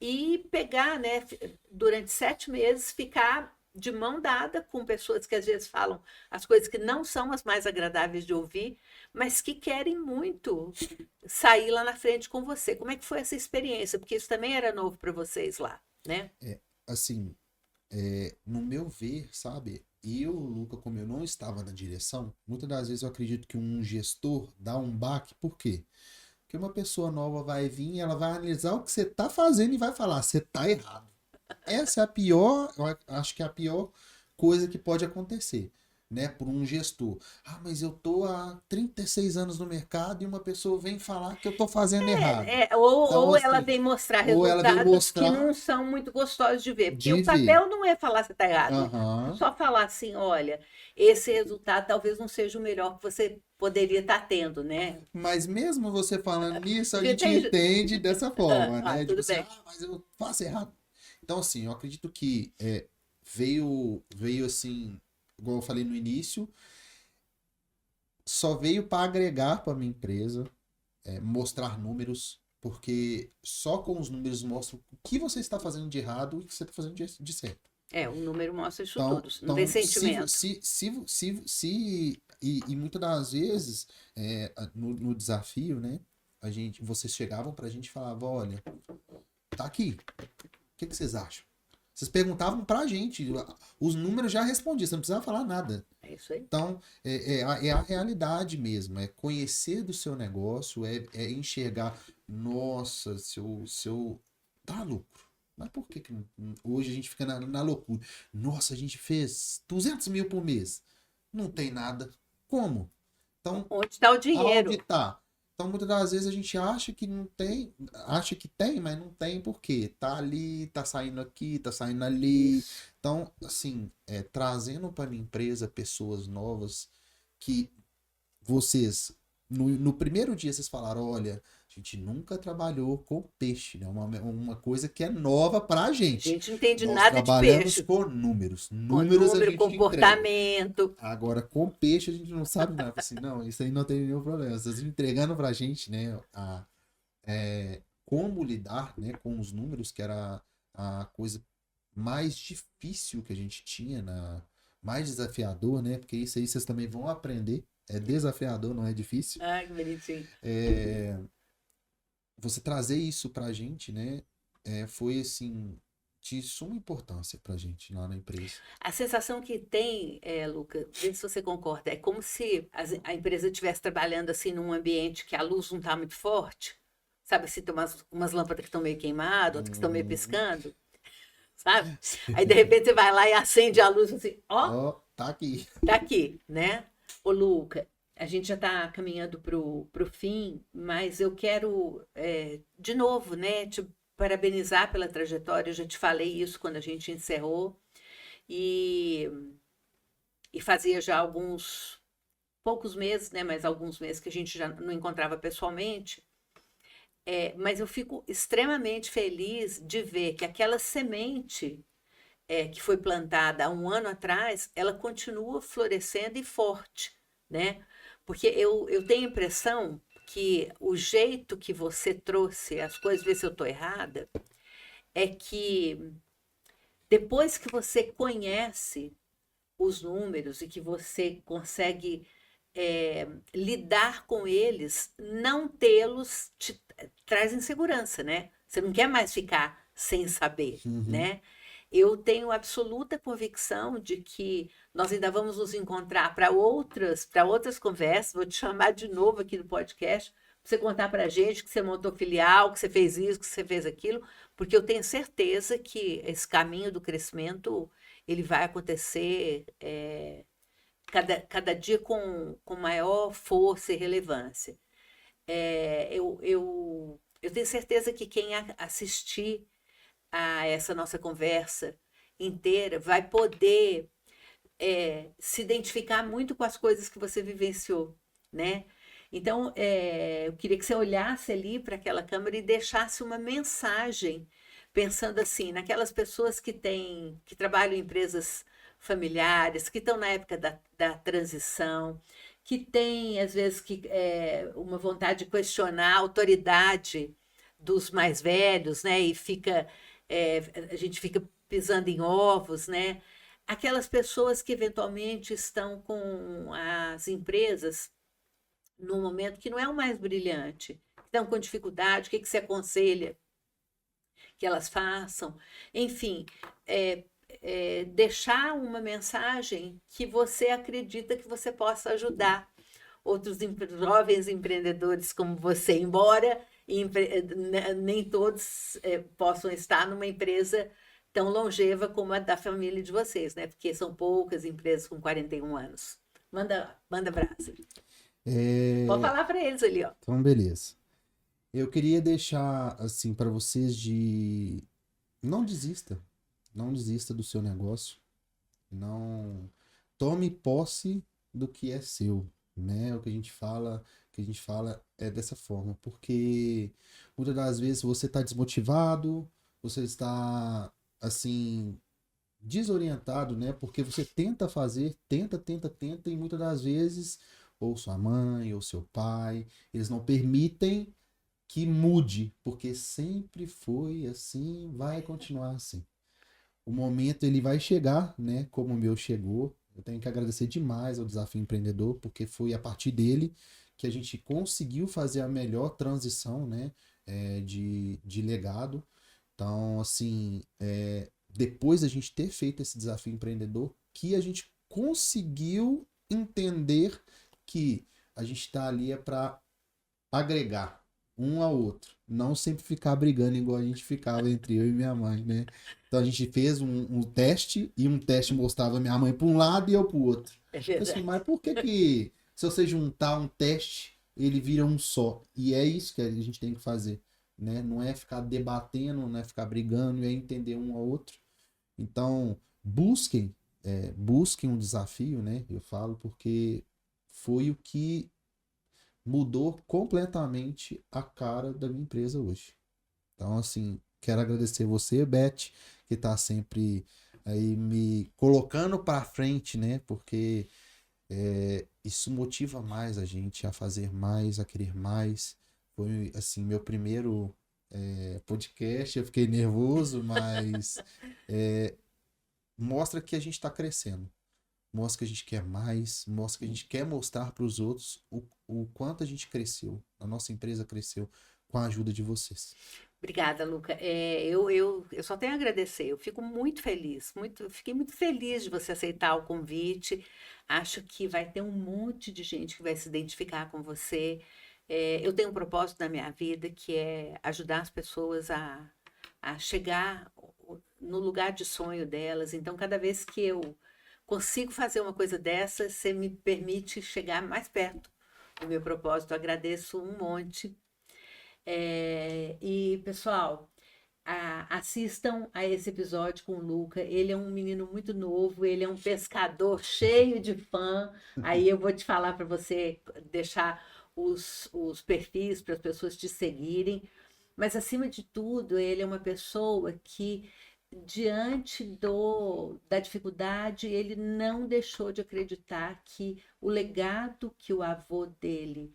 e pegar, né, durante 7 meses, ficar de mão dada com pessoas que às vezes falam as coisas que não são as mais agradáveis de ouvir, mas que querem muito sair lá na frente com você. Como é que foi essa experiência? Porque isso também era novo para vocês lá, né? Assim, no meu ver, sabe? Luca, como eu não estava na direção, muitas das vezes eu acredito que um gestor dá um baque, por quê? Porque uma pessoa nova vai vir, ela vai analisar o que você está fazendo e vai falar, você está errado. Essa é a pior, eu acho que é a pior coisa que pode acontecer, né, por um gestor. Ah, mas eu tô há 36 anos no mercado e uma pessoa vem falar que eu tô fazendo errado. Então, Ou ela assim, vem mostrar ou ela vem resultados que mostrar não são muito gostosos de ver, porque de o ver. papel não é falar se está errado, Aham. só falar assim, olha, esse resultado talvez não seja o melhor que você poderia estar tendo, né? Mas mesmo você falando nisso, a Porque gente tem, entende dessa forma, né? Tipo tudo assim, bem. ah, mas eu faço errado. Então, assim, eu acredito que veio assim, igual eu falei no início, só veio para agregar para minha empresa, mostrar números, porque só com os números mostram o que você está fazendo de errado e o que você está fazendo de certo. O número mostra isso Então, tudo, não tem então sentimento. e muitas das vezes, no desafio, né, vocês chegavam pra gente e falavam, olha, tá aqui, o que vocês acham? Vocês perguntavam pra gente, os números já respondiam, você não precisava falar nada. É isso aí. Então, é a realidade mesmo, é conhecer do seu negócio, é enxergar, nossa, seu dá lucro. Mas por que hoje a gente fica na loucura? Nossa, a gente fez 200 mil por mês. Não tem nada. Como? Então, Onde está o aonde dinheiro? tá? Então, muitas das vezes a gente acha que não tem, acha que tem, mas não tem por quê? Tá ali, tá saindo aqui, tá saindo ali. Isso. Então, assim, trazendo para minha empresa pessoas novas que vocês, no primeiro dia, vocês falaram: olha, a gente nunca trabalhou com peixe, né? Uma coisa que é nova pra A gente. gente não entende Nós nada de trabalhamos peixe. com números. Com Números a número, gente entrega. comportamento. Agora, com peixe, a gente não sabe nada. Assim, não, isso aí não tem nenhum problema. Vocês entregando pra gente, né, como lidar, né, com os números, que era a coisa mais difícil que a gente tinha, mais desafiador, né? Porque isso aí vocês também vão aprender. É desafiador, não é difícil. Ai, que bonitinho. Você trazer isso pra gente, né, foi assim de suma importância pra gente lá na empresa. A sensação que tem, Luca, vê se você concorda, é como se a empresa estivesse trabalhando assim num ambiente que a luz não está muito forte. Sabe assim, tem umas lâmpadas que estão meio queimadas, outras que estão meio Uhum. piscando, sabe? Aí de repente você vai lá e acende a luz assim, ó, Ó, tá aqui. tá aqui, né? Ô, Luca, a gente já está caminhando para o fim, mas eu quero, de novo, né, te parabenizar pela trajetória. Eu já te falei isso quando a gente encerrou, e, e fazia já alguns poucos meses, né, mas alguns meses que a gente já não encontrava pessoalmente. Mas eu fico extremamente feliz de ver que aquela semente que foi plantada há um ano atrás, ela continua florescendo e forte, né? Porque eu tenho a impressão que o jeito que você trouxe as coisas, ver se eu estou errada, é que depois que você conhece os números e que você consegue lidar com eles, não tê-los te traz insegurança, né? Você não quer mais ficar sem saber, Uhum. né? Eu tenho absoluta convicção de que nós ainda vamos nos encontrar para outras conversas. Vou te chamar de novo aqui no podcast, para você contar para a gente que você montou filial, que você fez isso, que você fez aquilo, porque eu tenho certeza que esse caminho do crescimento ele vai acontecer cada dia com maior força e relevância. Eu tenho certeza que quem assistir a essa nossa conversa inteira vai poder se identificar muito com as coisas que você vivenciou, né? Então, eu queria que você olhasse ali para aquela câmera e deixasse uma mensagem, pensando assim, naquelas pessoas que trabalham em empresas familiares, que estão na época da transição, que têm, às vezes, uma vontade de questionar a autoridade dos mais velhos, né? E a gente fica pisando em ovos, né? Aquelas pessoas que eventualmente estão com as empresas num momento que não é o mais brilhante, que estão com dificuldade, o que, que você aconselha que elas façam? Enfim, deixar uma mensagem que você acredita que você possa ajudar outros jovens empreendedores como você, embora nem todos possam estar numa empresa tão longeva como a da família de vocês, né? Porque são poucas empresas com 41 anos. Manda brasa. Pode É, falar para eles ali, ó. então, beleza. Eu queria deixar assim para vocês de não desista, não desista do seu negócio, não tome posse do que é seu, né? O que a gente fala é dessa forma, porque muitas das vezes você está desmotivado, você está assim desorientado, né? Porque você tenta fazer, tenta, e muitas das vezes ou sua mãe ou seu pai, eles não permitem que mude, porque sempre foi assim, vai continuar assim. O momento ele vai chegar, né? Como o meu chegou. Eu tenho que agradecer demais ao Desafio Empreendedor, porque foi a partir dele que a gente conseguiu fazer a melhor transição, né? De legado. Então, assim, depois da gente ter feito esse Desafio Empreendedor, que a gente conseguiu entender que a gente está ali para agregar um ao outro, não sempre ficar brigando igual a gente ficava entre eu e minha mãe, né? Então a gente fez um teste e um teste mostrava minha mãe para um lado e eu para o outro. É Eu assim, verdade. mas por que se você juntar um teste, ele vira um só? E é isso que a gente tem que fazer, né? Não é ficar debatendo, não é ficar brigando, é entender um ao outro. Então, busquem um desafio, né? Eu falo porque foi o que mudou completamente a cara da minha empresa hoje. Então, assim, quero agradecer você, Beth, que está sempre aí me colocando para frente, né? Porque isso motiva mais a gente a fazer mais, a querer mais. Foi, assim, meu primeiro podcast, eu fiquei nervoso, mas mostra que a gente está crescendo. Mostra que a gente quer mais, mostra que a gente quer mostrar para os outros o quanto a gente cresceu, a nossa empresa cresceu com a ajuda de vocês. Obrigada, Luca. Eu só tenho a agradecer. Eu fico muito feliz, fiquei muito feliz de você aceitar o convite. Acho que vai ter um monte de gente que vai se identificar com você. Eu tenho um propósito na minha vida que é ajudar as pessoas a chegar no lugar de sonho delas. Então, cada vez que eu consigo fazer uma coisa dessa, você me permite chegar mais perto do meu propósito. Eu agradeço um monte. E, pessoal, assistam a esse episódio com o Luca. Ele é um menino muito novo, ele é um pescador cheio de fã. Aí eu vou te falar para você deixar os perfis para as pessoas te seguirem. Mas, acima de tudo, ele é uma pessoa que, diante da dificuldade, ele não deixou de acreditar que o legado que o avô dele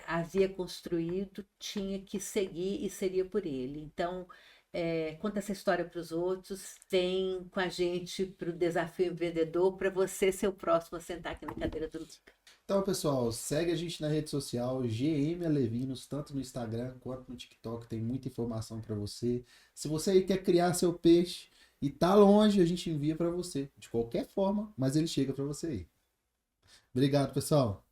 havia construído tinha que seguir e seria por ele. Então, conta essa história para os outros, vem com a gente para o Desafio Empreendedor, para você ser o próximo a sentar aqui na cadeira do Luca. Então, pessoal, segue a gente na rede social, GM Alevinos, tanto no Instagram quanto no TikTok, tem muita informação para você. Se você aí quer criar seu peixe e tá longe, a gente envia para você, de qualquer forma, mas ele chega para você aí. Obrigado, pessoal.